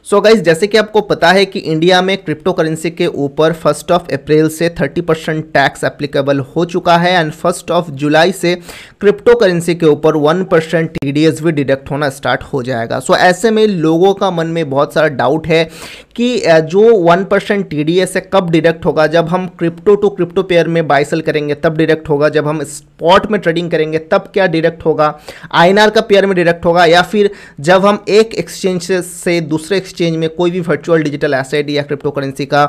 So guys, जैसे कि आपको पता है कि इंडिया में क्रिप्टो करेंसी के ऊपर 1 अप्रैल से 30% टैक्स एप्लीकेबल हो चुका है एंड 1 जुलाई से क्रिप्टो करेंसी के ऊपर 1% टीडीएस भी डिडक्ट होना स्टार्ट हो जाएगा। सो ऐसे में लोगों का मन में बहुत सारा डाउट है कि जो 1% टीडीएस है कब डिडक्ट होगा। जब हम क्रिप्टो टू क्रिप्टो पेयर में बाय सेल करेंगे तब डिडक्ट होगा, जब हम स्पॉट में ट्रेडिंग करेंगे तब क्या डिडक्ट होगा, आईएनआर का पेयर में डिडक्ट होगा, या फिर जब हम एक एक्सचेंज से दूसरे एक्सचेंज में कोई भी वर्चुअल डिजिटल एसेट या क्रिप्टो करेंसी का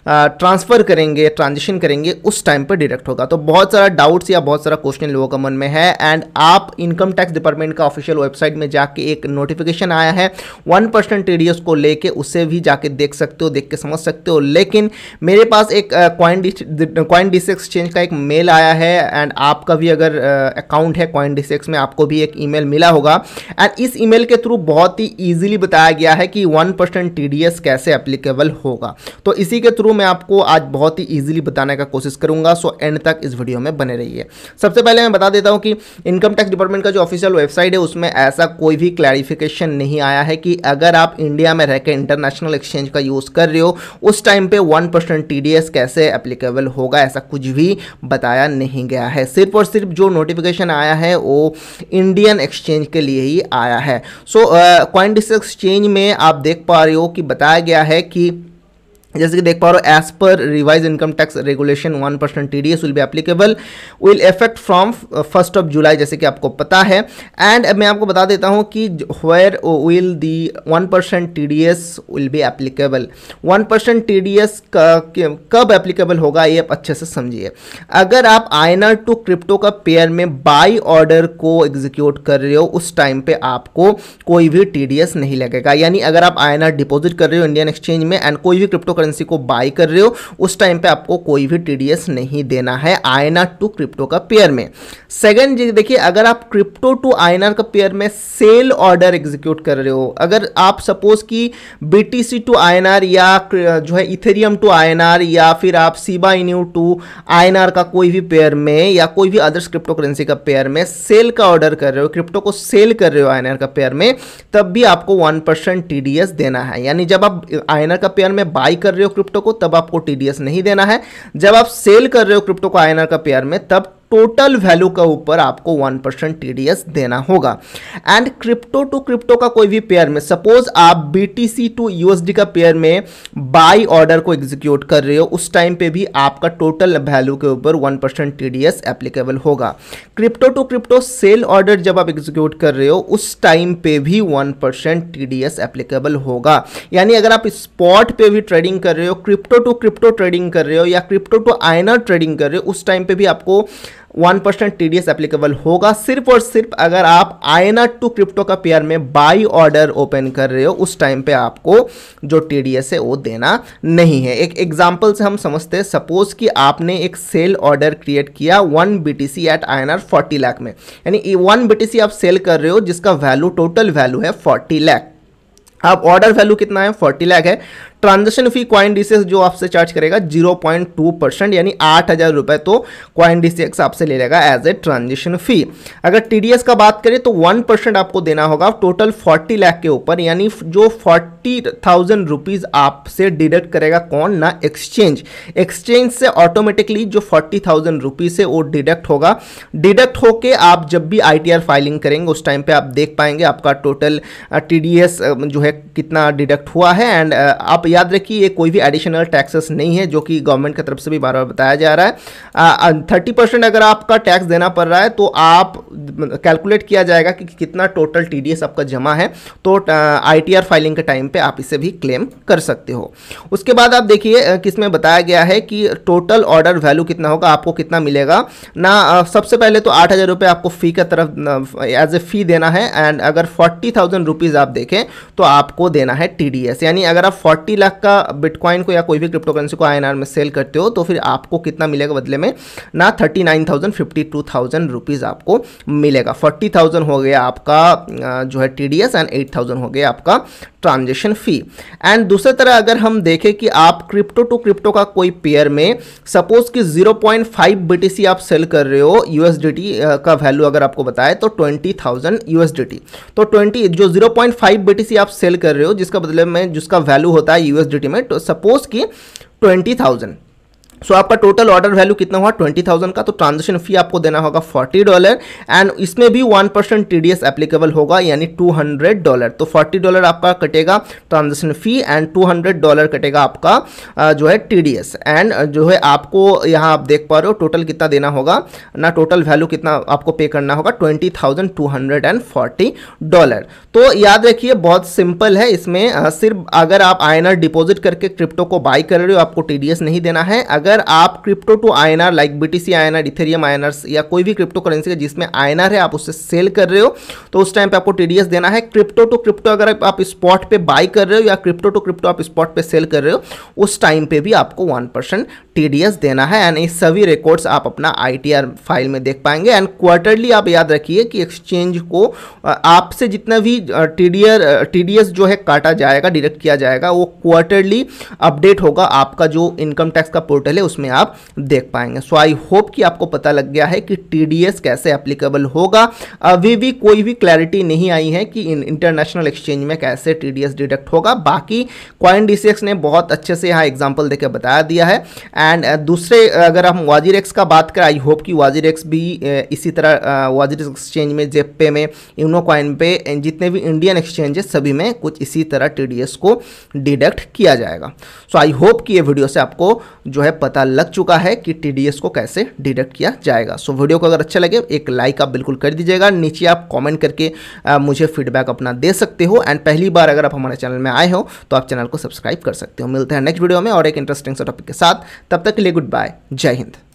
ट्रांसफर करेंगे, ट्रांजिशन करेंगे, उस टाइम पर डिडक्ट होगा। तो बहुत सारा डाउट्स या बहुत सारा क्वेश्चन लोगों का मन में है एंड आप इनकम टैक्स डिपार्टमेंट का ऑफिशियल वेबसाइट में जाके एक नोटिफिकेशन आया है 1% टीडीएस को लेके, उसे भी जाके देख सकते हो, देख के समझ सकते हो। लेकिन मेरे पास एक CoinDesk एक्सचेंज का एक मेल आया है एंड आपका भी अगर अकाउंट है CoinDesk में, आपको भी एक ईमेल मिला होगा एंड इस ईमेल के थ्रू बहुत ही इजीली बताया गया है कि 1% टीडीएस कैसे एप्लीकेबल होगा। तो इसी के थ्रू मैं आपको आज बहुत ही इजीली बताने का कोशिश करूंगा। सो एंड तक इस वीडियो में बने रहिए। सबसे पहले मैं बता देता हूं कि इनकम टैक्स डिपार्टमेंट का जो ऑफिशियल वेबसाइट है उसमें ऐसा कोई भी क्लैरिफिकेशन नहीं आया है कि अगर आप इंडिया में रहकर इंटरनेशनल एक्सचेंज का यूज कर रहे हो उस टाइम पे 1% टीडीएस कैसे एप्लीकेबल होगा, ऐसा कुछ भी बताया नहीं गया है। सिर्फ और सिर्फ जो नोटिफिकेशन आया है वो इंडियन एक्सचेंज के लिए ही आया है। सो CoinDesk एक्सचेंज में आप देख पा रहे हो कि बताया गया है कि जैसे कि देख पा रहे हो, as per revise income tax regulation 1% TDS will be applicable will effect from 1 July, जैसे कि आपको पता है। एंड मैं आपको बता देता हूं कि where will the 1% TDS will be applicable. 1% TDS कब एप्लीकेबल होगा ये आप अच्छे से समझिए। अगर आप आईएनआर टू क्रिप्टो का पेयर में बाई ऑर्डर को एग्जीक्यूट कर रहे हो उस टाइम पे आपको कोई भी टीडीएस नहीं लगेगा। यानी अगर आप आईएनआर डिपॉजिट कर रहे हो इंडियन एक्सचेंज में एंड कोई भी क्रिप्टो करेंसी को बाय कर रहे हो उस टाइम पे आपको कोई भी टीडीएस नहीं देना है आईएनआर टू क्रिप्टो का पेयर में। सेकंड देखिए, अगर आप क्रिप्टो टू आईएनआर का पेयर में सेल ऑर्डर एग्जीक्यूट कर रहे हो, अगर आप सपोज कि बीटीसी टू आईएनआर या जो है इथेरियम टू आईएनआर या फिर आप शिबा इनू टू आईएनआर का कोई भी पेयर में या कोई भी अदर्स क्रिप्टो करेंसी का पेयर में सेल का ऑर्डर कर रहे हो, क्रिप्टो को सेल कर रहे हो आईएनआर का पेयर में, तब भी आपको 1% टीडीएस देना है। यानी जब आप आईएनआर का पेयर में बाय कर रहे हो क्रिप्टो को तब आपको टीडीएस नहीं देना है, जब आप सेल कर रहे हो क्रिप्टो को आईएनआर का पेयर में तब टोटल वैल्यू का ऊपर आपको 1% टीडीएस देना होगा। एंड क्रिप्टो टू क्रिप्टो का कोई भी पेयर में, सपोज आप बीटीसी टू यूएसडी का पेयर में बाई ऑर्डर को एग्जीक्यूट कर रहे हो उस टाइम पे भी आपका टोटल वैल्यू के ऊपर 1% टीडीएस एप्लीकेबल होगा। Crypto to crypto sell order जब आप एग्जीक्यूट कर रहे हो उस टाइम पे भी 1% टीडीएस एप्लीकेबल होगा। यानी अगर आप स्पॉट पे भी ट्रेडिंग कर रहे हो, क्रिप्टो टू क्रिप्टो ट्रेडिंग कर रहे हो या क्रिप्टो टू आईएनआर ट्रेडिंग कर रहे हो, उस टाइम पे भी आपको 1% टीडीएस एप्लीकेबल होगा। सिर्फ और सिर्फ अगर आप आईएनआर टू क्रिप्टो का पेयर में बाई ऑर्डर ओपन कर रहे हो उस टाइम पे आपको जो टीडीएस है वो देना नहीं है। एक एग्जांपल से हम समझते हैं, सपोज कि आपने एक सेल ऑर्डर क्रिएट किया 1 बीटीसी एट आईएनआर 40 लाख में, यानी 1 बीटीसी आप सेल कर रहे हो जिसका वैल्यू टोटल वैल्यू है 40 लाख। अब ऑर्डर वैल्यू कितना है, 40 लाख है। ट्रांजेक्शन फी CoinDesk जो आपसे चार्ज करेगा 0.2%, यानी 8,000 रुपए तो CoinDesk आपसे ले लेगा एज ए ट्रांजेक्शन फी। अगर टीडीएस का बात करें तो 1% आपको देना होगा टोटल 40 लाख के ऊपर, यानी जो 40,000 रुपीज आपसे डिडक्ट करेगा कौन ना, एक्सचेंज से ऑटोमेटिकली जो 40,000 रुपीज है वो डिडक्ट होगा। डिडक्ट होके आप जब भी ITR फाइलिंग करेंगे उस टाइम पे आप देख पाएंगे आपका टोटल टीडीएस जो है कितना डिडक्ट हुआ है। एंड आप याद रखिए ये कोई भी एडिशनल टैक्सेस नहीं है जो कि गवर्नमेंट की तरफ से भी बार बार बताया जा रहा है। 30% अगर आपका टैक्स देना पड़ रहा है तो आप कैलकुलेट किया जाएगा कि कितना टोटल टीडीएस आपका जमा है, तो ITR फाइलिंग के टाइम पे आप इसे भी क्लेम कर सकते हो। उसके बाद आप देखिए किसमें बताया गया है कि टोटल ऑर्डर वैल्यू कितना होगा, आपको कितना मिलेगा ना। सबसे पहले तो 8,000 रुपये आपको फी का तरफ एज ए फी देना है एंड अगर 40,000 रुपीज़ आप देखें तो आपको देना है टीडीएस। यानी अगर आप 40 लाख का बिटकॉइन को या कोई भी क्रिप्टो करेंसी को आईएनआर में सेल करते हो तो फिर आपको कितना मिलेगा बदले में ना, 39,000 52,000 रुपीज़ आपको मिलेगा। 40,000 हो गया आपका जो है TDS एंड 8,000 हो गया आपका ट्रांजेक्शन फी। एंड दूसरी तरह अगर हम देखें कि आप क्रिप्टो टू क्रिप्टो का कोई पेयर में सपोज कि 0.5 BTC आप सेल कर रहे हो, USDT का वैल्यू अगर आपको बताए तो 20,000 USDT, तो 20 जो 0.5 BTC आप सेल कर रहे हो जिसका बदले में जिसका वैल्यू होता है USDT में, तो सपोज कि 20,000, सो आपका टोटल ऑर्डर वैल्यू कितना हुआ 20,000 का, तो ट्रांजेक्शन फी आपको देना होगा $40 एंड इसमें भी 1% TDS एप्लीकेबल होगा यानी $200। तो $40 आपका कटेगा ट्रांजेक्शन फी एंड $200 कटेगा आपका जो है TDS। एंड जो है आपको यहाँ आप देख पा रहे हो टोटल कितना देना होगा ना, टोटल वैल्यू कितना आपको पे करना होगा $20,240। तो याद रखिए बहुत सिंपल है, इसमें सिर्फ अगर आप INR डिपॉजिट करके क्रिप्टो को बाई कर रहे हो आपको TDS नहीं देना है। अगर आप crypto to INR like BTC INR, Ethereum INR या कोई भी क्रिप्टो करेंसी जिसमें INR है आप उससे सेल कर रहे हो तो उस टाइम पे आपको TDS देना है। क्रिप्टो टू क्रिप्टो अगर आप स्पॉट पे बाई कर रहे हो या क्रिप्टो टू क्रिप्टो आप स्पॉट पे सेल कर रहे हो उस टाइम पे भी आपको 1% TDS देना है। एंड ये सभी रिकॉर्ड्स आप अपना ITR फाइल में देख पाएंगे। एंड क्वार्टरली आप याद रखिए कि एक्सचेंज को आपसे जितना भी TDS जो है काटा जाएगा, डिडक्ट किया जाएगा, वो क्वार्टरली अपडेट होगा आपका जो इनकम टैक्स का पोर्टल है उसमें आप देख पाएंगे। सो आई होप कि आपको पता लग गया है कि TDS कैसे एप्लीकेबल होगा। अभी भी कोई भी क्लैरिटी नहीं आई है कि इंटरनेशनल एक्सचेंज में कैसे TDS डिडक्ट होगा। बाकी CoinDCX ने बहुत अच्छे से यहाँ एग्जांपल देकर बता दिया है। एंड दूसरे अगर हम WazirX का बात करें, आई होप कि WazirX भी इसी तरह WazirX एक्सचेंज में, जेपे में, यूनोकॉइन पे, जितने भी इंडियन एक्सचेंज है सभी में कुछ इसी तरह TDS को डिडक्ट किया जाएगा। सो आई होप कि ये वीडियो से आपको जो है पता लग चुका है कि TDS को कैसे डिडक्ट किया जाएगा। सो वीडियो को अगर अच्छा लगे एक लाइक आप बिल्कुल कर दीजिएगा, नीचे आप कमेंट करके मुझे फीडबैक अपना दे सकते हो। एंड पहली बार अगर आप हमारे चैनल में आए हो तो आप चैनल को सब्सक्राइब कर सकते हो। मिलते हैं नेक्स्ट वीडियो में और एक इंटरेस्टिंग सा टॉपिक के साथ, तब तक के लिए गुड बाय, जय हिंद।